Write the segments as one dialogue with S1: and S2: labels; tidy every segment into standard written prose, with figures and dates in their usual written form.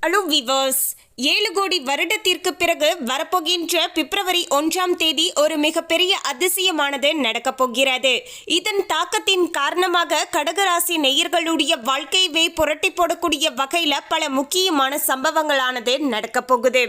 S1: Hello viewers, 7 கோடி வருடத்திற்கு பிறகு வரப்போகின்ற பிப்ரவரி 1ஆம் தேதி ஒரு மிகப்பெரிய அதிசயமானது நடக்கப் போகிறது. இதன் தாக்கத்தின் காரணமாக கடகராசி நேயர்களுடைய வாழ்க்கையவே புரட்டி போடக்கூடிய வகையில் பல முக்கியமான சம்பவங்களானது நடக்கப் போகுது.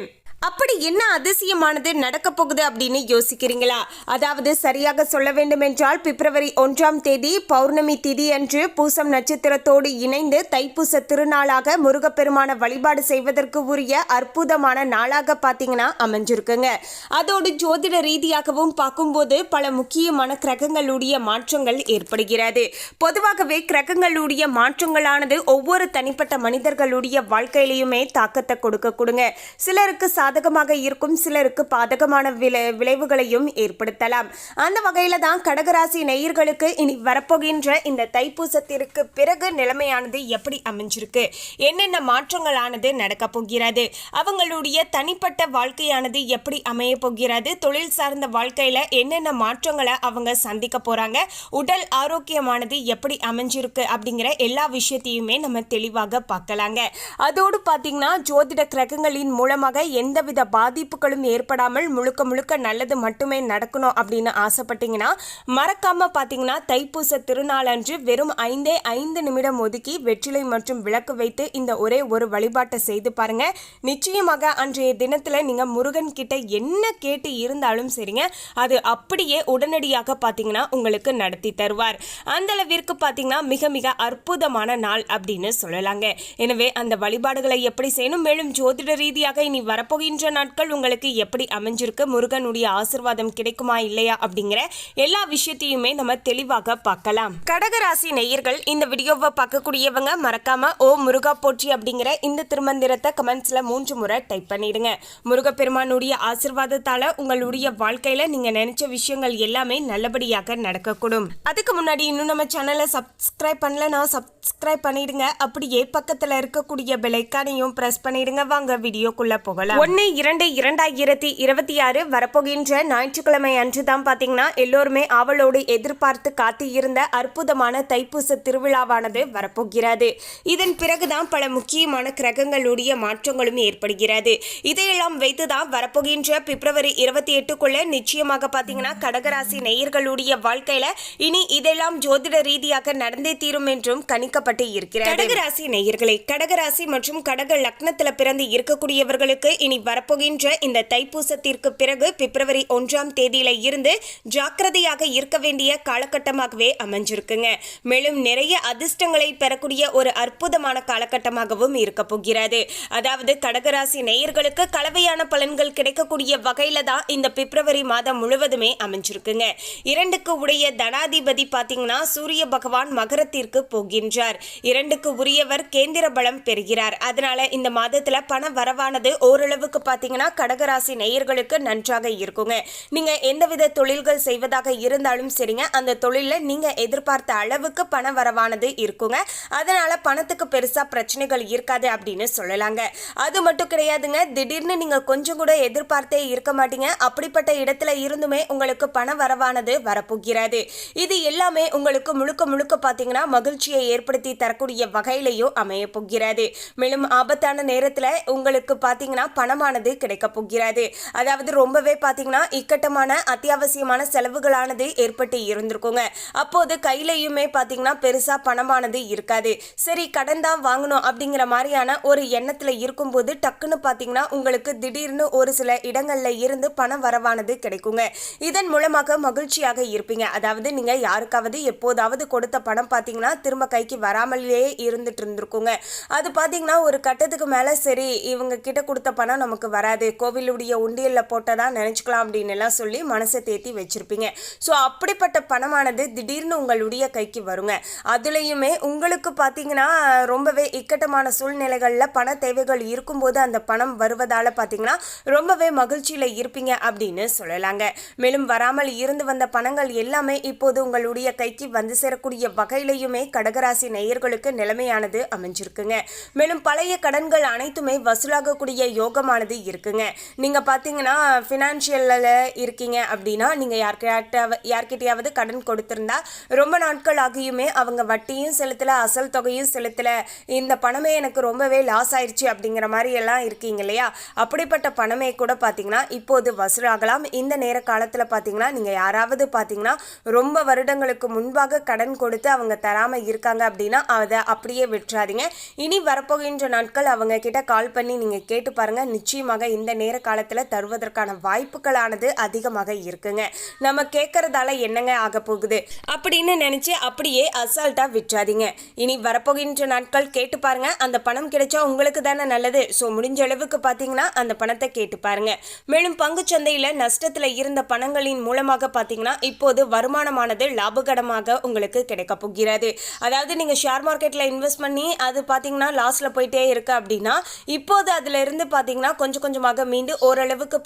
S1: அப்படி என்ன அதிசயமானது நடக்க போகுது அப்படின்னு யோசிக்கிறீங்களா? அதாவது சரியாக சொல்ல வேண்டும் என்றால் பிப்ரவரி 1ஆம் தேதி பௌர்ணமி திதி அன்று பூசம் நட்சத்திரத்தோடு இணைந்து தைப்பூச திருநாளாக முருகப்பெருமான வழிபாடு செய்வதற்கு உரிய அற்புதமான நாளாக பார்த்தீங்கன்னா அமைஞ்சிருக்குங்க. அதோடு ஜோதிட ரீதியாகவும் பார்க்கும்போது பல முக்கியமான கிரகங்களுடைய மாற்றங்கள் ஏற்படுகிறது. பொதுவாகவே கிரகங்களுடைய மாற்றங்களானது ஒவ்வொரு தனிப்பட்ட மனிதர்களுடைய வாழ்க்கையிலையுமே தாக்கத்தை கொடுங்க. சிலருக்கு சாதகமாக இருக்கும், சிலருக்கு பாதகமான விளைவுகளையும் ஏற்படுத்தலாம். அந்த வகையில தான் கடகராசி நேயர்களுக்கு இனி வரப்போகின்ற இந்த தைப்பூசத்திற்கு பிறகு நிலைமையானது எப்படி அமைஞ்சிருக்கு, என்னென்ன மாற்றங்களானது நடக்க போகிறது, அவங்களுடைய தனிப்பட்ட வாழ்க்கையானது எப்படி அமைய போகிறது, தொழில் சார்ந்த வாழ்க்கையில என்னென்ன மாற்றங்களை அவங்க சந்திக்க போறாங்க, உடல் ஆரோக்கியமானது எப்படி அமைஞ்சிருக்கு அப்படிங்கிற எல்லா விஷயத்தையுமே நம்ம தெளிவாக பார்க்கலாங்க. அதோடு பார்த்தீங்கன்னா ஜோதிட கிரகங்களின் மூலமாக எந்தவித பாதிப்புகளும் ஏற்படாமல் முழுக்க நல்லது மட்டுமே நடக்கணும் அப்படின்னு ஆசைப்பட்டீங்கன்னா மறக்காம பார்த்தீங்கன்னா தைப்பூச திருநாள் அன்று வெறும் 5 நிமிடம் ஒதுக்கி வெற்றிலை மற்றும் விளக்கு வைத்து இந்த ஒரே ஒரு வழிபாட்டை செய்து பாருங்க. நிச்சயமாக அன்றைய தினத்துல நீங்க முருகன் கிட்ட என்ன கேட்டு இருந்தாலும் சரிங்க, அது அப்படியே உடனடியாக பார்த்தீங்கன்னா உங்களுக்கு நடத்தி தருவார். அந்த அளவிற்கு பார்த்தீங்கன்னா மிக அற்புதமான நாள் அப்படின்னு சொல்லலாங்க. எனவே அந்த வழிபாடுகளை எப்படி செய்யணும், மேலும் ஜோதிட ரீதியாக இனி வரப்போகின்ற நாட்கள் உங்களுக்கு எப்படி அமைஞ்சிருக்கு, முருகனுடைய ஆசீர்வாதம் கிடைக்குமா இல்லையா அப்படிங்கிற எல்லா விஷயத்தையுமே நம்ம தெளிவாக பார்க்கலாம். கடகராசி நேயர்கள் இந்த வீடியோவை பார்க்கக்கூடியவங்க மறக்காம ஓ முருகா போற்றி அப்படிங்கிற இந்த திருமந்திரத்தை கமெண்ட்ஸ்ல 3 முறை டைப் பண்ணிடுங்க. முருகப்பெருமானுடைய ஆசீர்வாதத்தால உங்களுடைய வாழ்க்கையில நீங்க நினைச்ச விஷயங்கள் எல்லாமே நல்லபடியாக நடக்கக்கூடும். அதுக்கு முன்னாடி இன்னும் நம்ம சேனலை சப்ஸ்கிரைப் பண்ணலனா சப்ஸ்கிரைப் பண்ணிடுங்க. அப்படியே பக்கத்துல இருக்கக்கூடிய பெல் ஐகானையும் பிரஸ் பண்ணிடுங்க. வாங்க வீடியோக்குள்ள போகலாம். 1/2/2026 வரப்போகின்ற ஞாயிற்றுக்கிழமை அன்று தான் பார்த்தீங்கன்னா எல்லோருமே ஆவலோடு எதிர்பார்த்து காத்து இருந்த அற்புதமான தைப்பூச திருவிழாவானது வரப்போகிறது. இதன் பிறகுதான் பல முக்கியமான கிரகங்களுடைய மாற்றங்களும் ஏற்படுகிறது. இதையெல்லாம் வைத்துதான் வரப்போகின்ற பிப்ரவரி 28க்குள்ள நிச்சயமாக பார்த்தீங்கன்னா கடகராசி நேயர்களுடைய வாழ்க்கையில இனி இதெல்லாம் ஜோதிட ரீதியாக நடந்தே தீரும் என்றும் கணிக்கப்பட்டு இருக்கிறது. கடகராசி நேயர்களை, கடகராசி மற்றும் கடக லக்னத்தில் பிறந்து இருக்கக்கூடியவர்களுக்கு இனி வரப்போகின்ற இந்த தைப்பூசத்திற்கு பிறகு பிப்ரவரி 1ஆம் தேதியில இருந்து ஜாக்கிரதையாக இருக்க வேண்டிய காலகட்டமாகவே அமைஞ்சிருக்குங்க. மேலும் நிறைய அதிர்ஷ்டங்களை பெறக்கூடிய ஒரு அற்புதமான காலகட்டமாகவும் இருக்க போகிறது. அதாவது கடகராசி நேயர்களுக்கு கலவையான பலன்கள் கிடைக்கக்கூடிய வகையில தான் இந்த பிப்ரவரி மாதம் முழுவதுமே அமைஞ்சிருக்குங்க. 2க்கு உடைய தனாதிபதி பார்த்தீங்கன்னா சூரிய பகவான் மகரத்திற்கு போகின்றார். 2க்கு உரியவர் கேந்திர பலம் பெறுகிறார். அதனால இந்த மாதத்துல பண வரவானது ஓரளவுக்கு பார்த்தீங்கன்னா கடகராசி நேயர்களுக்கு நன்றாக இருக்குங்க. நீங்க எந்தவித தொழில்கள் செய்வதாக இருந்தாலும் சரிங்க, அந்த தொழில நீங்க எதிர்பார்த்த அளவுக்கு பண வரவானது இருக்குங்க. அதனால பணத்துக்கு பெருசா பிரச்சனைகள் இருக்காது அப்படின்னு சொல்லலாங்க. அது மட்டும் கிடையாதுங்க, திடீர்னு நீங்க கொஞ்சம் கூட எதிர்பார்த்தே இருக்க மாட்டீங்க. அப்படிப்பட்ட இடத்துல இருந்துமே உங்களுக்கு பண வரவானது வரப்போகிறது. இது எல்லாமே உங்களுக்கு முழுக்க பார்த்தீங்கன்னா மகிழ்ச்சியை ஏற்படுத்தி தரக்கூடிய வகையிலையும் அமைய போகிறது. மேலும் ஆபத்தான நேரத்துல உங்களுக்கு பார்த்தீங்கன்னா பணமானது கிடைக்க போகிறது. அதாவது ரொம்பவே பார்த்தீங்கன்னா இக்கட்டமான அத்தியாவசியமான செலவுகளானது ஏற்பட்டு இருந்திருக்குங்க. அப்போது கையிலையுமே பார்த்தீங்கன்னா பெருசா பணமானது இருக்காது. சரி கடன் தான் வாங்கணும் அப்படிங்கிற மாதிரியான ஒரு எண்ணத்துல இருக்கும்போது டக்குன்னு பார்த்தீங்கன்னா உங்களுக்கு திடீர்னு ஒரு சில இடங்கள்ல இருந்து பண வரவானது கிடைக்குங்க. இதன் மூலமாக மகிழ்ச்சியாக இருப்பீங்க. அதாவது நீங்க யாருக்காவது எப்போதாவது கொடுத்த பணம் பார்த்தீங்கன்னா திரும்ப கைக்கு வராமலே இருந்துட்டு இருந்திருக்குங்க. அது பார்த்தீங்கன்னா ஒரு கட்டத்துக்கு மேல சரி இவங்க கிட்ட கொடுத்த பணம் நமக்கு வராது, கோவிலுடைய உண்டியல்ல போட்டதா நினைச்சுக்கலாம் அப்படின்னு எல்லாம் சொல்லி மனசை தேத்தி வச்சிருப்பீங்க. ஸோ அப்படிப்பட்ட பணமானது திடீர்னு உங்களுடைய கைக்கு வருங்க. அதுலேயுமே உங்களுக்கு பார்த்தீங்கன்னா ரொம்பவே இக்கட்டமான சூழ்நிலைகளில் பண தேவைகள் இருக்கும்போது அந்த பணம் வருவதால பார்த்தீங்கன்னா ரொம்பவே மகிழ்ச்சியில் இருப்பீங்க அப்படின்னு சொல்லலாங்க. மேலும் வராமல் இருந்து வந்த பணங்கள் எல்லாமே இப்போது உங்களுடைய கைக்கு வந்து சேரக்கூடிய வகையிலையுமே கடகராசி நேயர்களுக்கு நிலைமையானது அமைஞ்சிருக்குங்க. மேலும் பழைய கடன்கள் அனைத்துமே வசூலாகக்கூடிய யோகமான அதிகமானது இருக்குங்க. நீங்கள் பார்த்தீங்கன்னா ஃபினான்ஷியலில் இருக்கீங்க அப்படின்னா நீங்கள் யார்கிட்டையாவது கடன் கொடுத்துருந்தா ரொம்ப நாட்கள் ஆகியுமே அவங்க வட்டியும் செலுத்தலை, அசல் தொகையும் செலுத்தலை, இந்த பணமே எனக்கு ரொம்பவே லாஸ் ஆயிடுச்சு அப்படிங்கிற மாதிரி எல்லாம் இருக்கீங்க இல்லையா? அப்படிப்பட்ட பணமே கூட பார்த்தீங்கன்னா இப்போது வசூலாகலாம். இந்த நேர காலத்தில் பார்த்தீங்கன்னா நீங்கள் யாராவது பார்த்தீங்கன்னா ரொம்ப வருடங்களுக்கு முன்பாக கடன் கொடுத்து அவங்க தராமல் இருக்காங்க அப்படின்னா அதை அப்படியே விட்டுறாதீங்க. இனி வரப்போகின்ற நாட்கள் அவங்க கிட்ட கால் பண்ணி நீங்கள் கேட்டு பாருங்க. நிச்சயமாக இந்த நேர காலத்தில் தருவதற்கான வாய்ப்புகளானது அதிகமாக இருக்குங்க. நம்ம கேட்கறதால என்னங்க ஆக போகுது அப்படின்னு நினைச்சு அப்படியே அசால்ட்டா விட்டுறாதீங்க. இனி வரப்போகின்ற நாட்கள் கேட்டு பாருங்க. அந்த பணம் கிடைச்சா உங்களுக்கு தானே நல்லது. ஸோ முடிஞ்ச அளவுக்கு பார்த்தீங்கன்னா அந்த பணத்தை கேட்டு பாருங்க. மேலும் பங்குச்சந்தையில் நஷ்டத்தில் இருந்த பணங்களின் மூலமாக பார்த்தீங்கன்னா இப்போது வருமானமானது லாபகரமாக உங்களுக்கு கிடைக்க போகிறது. அதாவது நீங்கள் ஷேர் மார்க்கெட்டில் இன்வெஸ்ட் பண்ணி அது பார்த்தீங்கன்னா லாஸில் போயிட்டே இருக்கு அப்படின்னா இப்போது அதில் இருந்து பார்த்தீங்கன்னா கொஞ்சம் கொஞ்சமாக மீண்டு ஓரளவுக்கு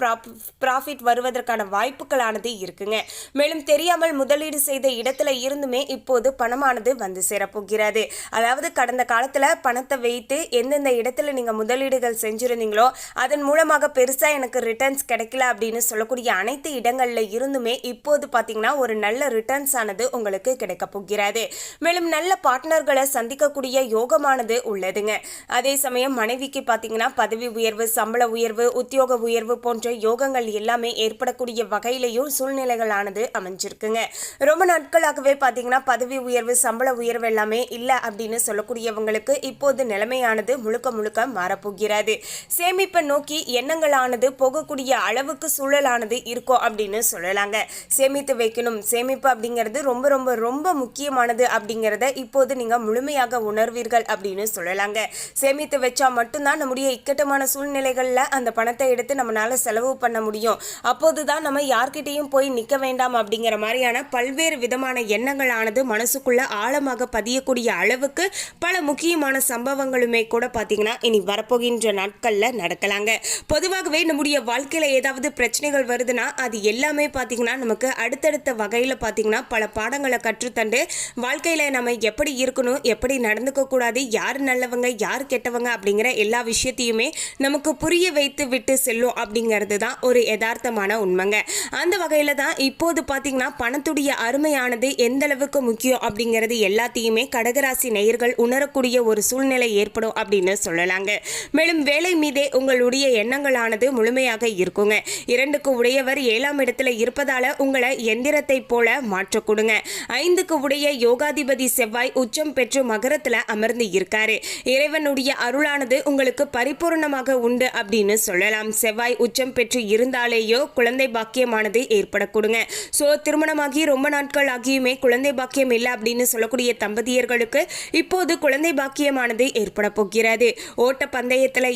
S1: ப்ராஃபிட் வருவதற்கான வாய்ப்புகளானது இருக்குங்க. மேலும் தெரியாமல் முதலீடு செய்த இடத்துல இருந்துமே இப்போது பணமானது வந்து சேரப்போகிறது. அதாவது கடந்த காலத்தில் பணத்தை வைத்து எந்தெந்த இடத்துல நீங்கள் முதலீடுகள் செஞ்சுருந்தீங்களோ அதன் மூலமாக பெருசாக எனக்கு ரிட்டர்ன்ஸ் கிடைக்கல அப்படின்னு சொல்லக்கூடிய அனைத்து இடங்களில் இருந்துமே இப்போது பார்த்தீங்கன்னா ஒரு நல்ல ரிட்டர்ன்ஸ் ஆனது உங்களுக்கு கிடைக்க போகிறது. மேலும் நல்ல பார்ட்னர்களை சந்திக்கக்கூடிய யோகமானது உள்ளதுங்க. அதே சமயம் மனைவிக்கு பார்த்தீங்கன்னா பதவி உயர்வு, சம்பள உயர்வு, உத்தியோக உயர்வு போன்ற யோகங்கள் எல்லாமே ஏற்படக்கூடிய வகையிலையும் சூழ்நிலைகளானது அமைஞ்சிருக்குங்க. ரொம்ப நாட்களாகவே பார்த்தீங்கன்னா பதவி உயர்வு, சம்பள உயர்வு எல்லாமே இல்லை அப்படின்னு சொல்லக்கூடியவங்களுக்கு இப்போது நிலைமையானது முழுக்க முழுக்க மாறப்போகிறது. சேமிப்பை நோக்கி எண்ணங்களானது போகக்கூடிய அளவுக்கு சூழலானது இருக்கும் அப்படின்னு சொல்லலாங்க. சேமித்து வைக்கணும், சேமிப்பு அப்படிங்கிறது ரொம்ப ரொம்ப ரொம்ப முக்கியமானது அப்படிங்கிறத இப்போது நீங்கள் முழுமையாக உணர்வீர்கள் அப்படின்னு சொல்லலாங்க. சேமித்து வச்சா மட்டும்தான் நம்முடைய இக்கட்டமான சூழ்நிலைகளில் அந்த பணத்தை எடுத்து நம்மளால செலவு பண்ண முடியும். அப்போதுதான் நம்ம யார்கிட்டையும் போய் நிற்க வேண்டாம் அப்படிங்கிற மாதிரியான பல்வேறு விதமான எண்ணங்களானது மனசுக்குள்ள ஆழமாக பதியக்கூடிய அளவுக்கு பல முக்கியமான சம்பவங்களுமே கூட பார்த்தீங்கன்னா இனி வரப்போகின்ற நாட்களில் நடக்கலாங்க. பொதுவாகவே நம்முடைய வாழ்க்கையில் ஏதாவது பிரச்சனைகள் வருதுன்னா அது எல்லாமே பார்த்தீங்கன்னா நமக்கு அடுத்தடுத்த வகையில் பார்த்தீங்கன்னா பல பாடங்களை கற்றுத்தண்டு வாழ்க்கையில் நம்ம எப்படி இருக்கணும், எப்படி நடந்துக்க கூடாது, யார் நல்லவங்க யார் கெட்டவங்க அப்படிங்கிற எல்லா விஷயத்தையுமே நமக்கு புரிய வைத்து விட்டு செல்லும் அப்படிங்கிறது தான் ஒரு யதார்த்தமான உண்மைங்க. அந்த வகையில் தான் இப்போது பார்த்தீங்கன்னா பணத்துடைய அருமையானது எந்த அளவுக்கு முக்கியம் அப்படிங்கிறது எல்லாத்தையுமே கடகராசி நேயர்கள் உணரக்கூடிய ஒரு சூழ்நிலை ஏற்படும் அப்படின்னு சொல்லலாங்க. மேலும் வேலை மீதே உங்களுடைய எண்ணங்களானது முழுமையாக இருக்குங்க. 2க்கு உடையவர் 7ஆம் இடத்துல இருப்பதால உங்களை எந்திரத்தை போல மாற்ற கொடுங்க. 5க்கு உடைய யோகாதிபதி செவ்வாய் உச்சம் பெற்று மகரத்துல அமர்ந்து இருக்காரு. இறைவனுடைய அருளானது உங்களுக்கு பரிபூர்ணமாக உண்டு அப்படின்னு சொல்லலாம். செவ்வாய் உச்சம் பெற்று இருந்தாலேயோ குழந்தை பாக்கியமானது ஏற்பட கொடுங்க. ஸோ திருமணமாகி ரொம்ப நாட்கள் ஆகியுமே குழந்தை பாக்கியம் இல்லை அப்படின்னு சொல்லக்கூடிய தம்பதியர்களுக்கு இப்போது குழந்தை பாக்கியமானது ஏற்பட போகிறது. ஓட்ட பந்தயத்தில்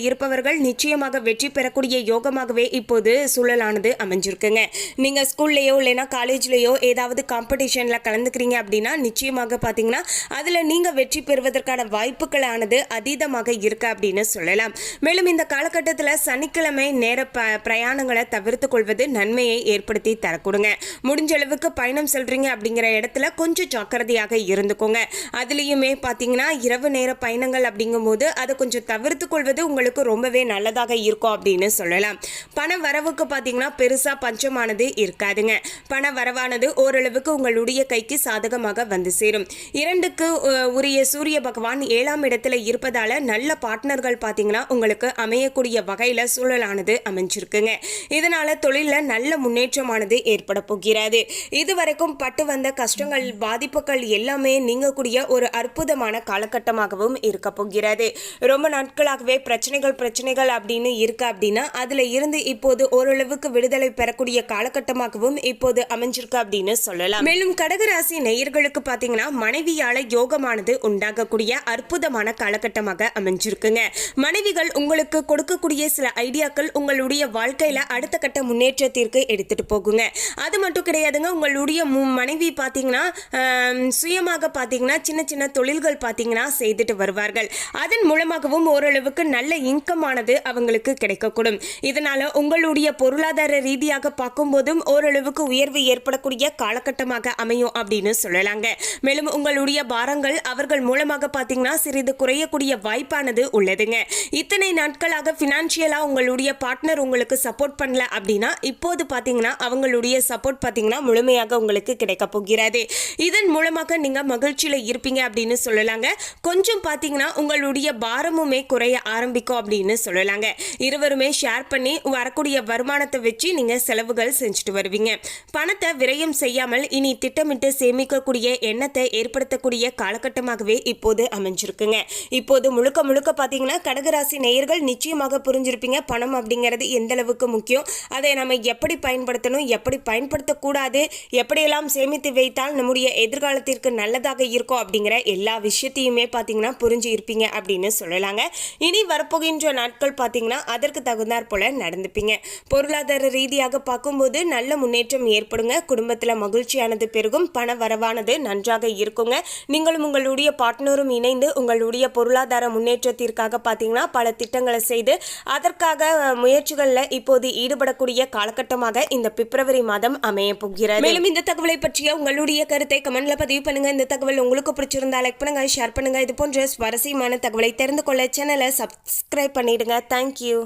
S1: இருப்பவர்கள் நிச்சயமாக வெற்றி பெறக்கூடிய யோகமாகவே இப்போது சூழலானது அமைஞ்சிருக்குங்க. நீங்க ஸ்கூல்லையோ இல்லைன்னா காலேஜ்லயோ ஏதாவது காம்படிஷன்ல கலந்துக்கிறீங்க அப்படின்னா நிச்சயமாக பார்த்தீங்கன்னா அதுல நீங்க வெற்றி பெறுவதற்கான வாய்ப்புகளானது அதீதமாக இருக்கு அப்படின்னு சொல்லலாம். மேலும் இந்த காலகட்டத்தில் சனிக்கிழமை நேர பிரயாணங்களை தவிர்த்து கொள்வது நன்மையை ஏற்படுத்தி தரக்கூடுங்க. முடிஞ்ச அளவுக்கு பயணம் செல்றீங்க அப்படிங்கிற இடத்துல கொஞ்சம் ஜாக்கிரதையாக இருந்துக்கோங்க. அதுலேயுமே பார்த்தீங்கன்னா இரவு நேர பயணங்கள் அப்படிங்கும்போது அதை கொஞ்சம் தவிர்த்து கொள்வது உங்களுக்கு ரொம்பவே நல்லதாக இருக்கும் அப்படின்னு சொல்லலாம். பண வரவுக்கு பார்த்தீங்கன்னா பெருசாக பஞ்சமானது இருக்காதுங்க. பண வரவானது ஓரளவுக்கு உங்களுடைய கைக்கு சாதகமாக வந்து சேரும். 2க்கு உரிய சூரிய பகவான் 7ஆம் இடத்துல இருப்பதால நல்ல பார்ட்னர்கள் பார்த்தீங்கன்னா உங்களுக்கு அமையக்கூடிய வகையில் சூழலானது அமைஞ்சிருக்குங்க. இதனால தொழிலில் நல்ல முன்னேற்றமானது ஏற்பட போகிறது. இதுவரைக்கும் பட்டு வந்த கஷ்டங்கள், பாதிப்புகள் எல்லாமே நீங்கக்கூடிய ஒரு அற்புதமான காலகட்டமாகவும் இருக்க போகிறது. ரொம்ப நாட்களாகவே பிரச்சனைகள் அப்படின்னு இருக்கு அப்படின்னா அதுல இருந்து இப்போது ஓரளவுக்கு விடுதலை பெறக்கூடிய காலகட்டமாகவும் இப்போது அமைஞ்சிருக்கு அப்படின்னு சொல்லலாம். மேலும் கடகராசி நேயர்களுக்கு பார்த்தீங்கன்னா மனைவியால யோகமானது உண்டாகக்கூடிய அற்புதமான காலகட்டமாக அமைஞ்சிருக்குங்க. மனைவிகள் உங்களுக்கு கொடுக்கக்கூடிய சில ஐடியாக்கள் உங்களுடைய வாழ்க்கையில அடுத்த கட்ட முன்னேற்றத்திற்கு எடுத்துட்டு போகுங்க. அது மட்டும் கிடையாதுங்க, உங்களுடைய மனைவி பார்த்தீங்கன்னா சுயமாக பார்த்தீங்கன்னா சின்ன சின்ன தொழில்கள் பார்த்தீங்கன்னா செய்துட்டு வருவார்கள். அதன் மூலமாகவும் ஓரளவுக்கு நல்ல இன்கம் ஆனது அவங்களுக்கு கிடைக்கக்கூடும். இதனால உங்களுடைய பொருளாதார ரீதியாக பார்க்கும்போதும் ஓரளவுக்கு உயர்வு ஏற்படக்கூடிய காலகட்டமாக அமையும் அப்படின்னு சொல்லலாங்க. மேலும் உங்களுடைய பாரங்கள் அவர்கள் மூலமாக பார்த்தீங்கன்னா சிறிது குறையக்கூடிய வாய்ப்பானது உள்ளதுங்க. இத்தனை நாட்களாக ஃபினான்ஷியலாக உங்களுடைய பார்ட்னர் உங்களுக்கு சப்போர்ட் பண்ணல அப்படின்னா இப்போது பார்த்தீங்கன்னா அவங்களுடைய சப்போர்ட் பார்த்தீங்கன்னா முழுமையாக உங்களுக்கு கிடைக்க போகிறது. இதன் மூலமாக நீங்கள் மகிழ்ச்சியில் இருப்பீங்க அப்படின்னு சொல்லலாங்க. கொஞ்சம் பார்த்தீங்கன்னா உங்களுடைய பாரமுமே குறைய ஆரம்பிக்கும் அப்படின்னு சொல்லலாங்க. இருவருமே ஷேர் பண்ணி வரக்கூடிய வருமானத்தை வச்சு நீங்கள் செலவுகள் செஞ்சுட்டு வருவீங்க. பணத்தை விரயம் செய்யாமல் இனி திட்டமிட்டு சேமிக்கக்கூடிய எண்ணத்தை ஏற்படுத்தக்கூடிய காலகட்டமாகவே இப்போது அமைஞ்சிருக்குங்க. இப்போது முழுக்க முழுக்க பார்த்தீங்கன்னா கடகராசி நேயர்கள் நிச்சயமாக புரிஞ்சிருப்பீங்க பணம் அப்படிங்கிறது எந்த அளவுக்கு முக்கியம், அதை நம்ம எப்படி பயன்படுத்தணும், எப்படி பயன்படுத்தக்கூடாது, எப்படியெல்லாம் சேமித்து வைத்தால் நம்முடைய எதிர்காலத்திற்கு நல்லதாக இருக்கும் அப்படிங்கிற எல்லா விஷயத்தையுமே பார்த்தீங்கன்னா புரிஞ்சு இருப்பீங்க அப்படின்னு சொல்லலாங்க. இனி வரப்போகின்ற நாட்கள் பார்த்தீங்கன்னா அதற்கு தகுந்தாற் போல நடந்துப்பீங்க. பொருளாதார ரீதியாக பார்க்கும்போது நல்ல முன்னேற்றம் ஏற்படுங்க. குடும்பத்தில் மகிழ்ச்சியானது பெருகும். பண வரவானது நன்றாக இருக்குங்க. நீங்களும் உங்களுடைய பார்ட்னரும் இணைந்து உங்களுடைய பொருளாதார முன்னேற்றத்திற்காக பார்த்தீங்கன்னா பல திட்டங்களை செய்து அதற்காக முயற்சிகளில் இப்போது ஈடுபடக்கூடிய காலகட்டமாக இந்த பிப்ரவரி மாதம் அமைய போகிறது. மேலும் இந்த தகவலை பற்றிய உங்களுடைய கருத்தை கமெண்ட்ல பதிவு பண்ணுங்க. இந்த தகவல் உங்களுக்கு பிடிச்சிருந்தா லைக் பண்ணுங்க, ஷேர் பண்ணுங்க. இது போன்ற சுவாரஸ்யமான தகவலை தெரிந்து கொள்ள சேனலை சப்ஸ்கிரைப் பண்ணிடுங்க. தேங்க்யூ.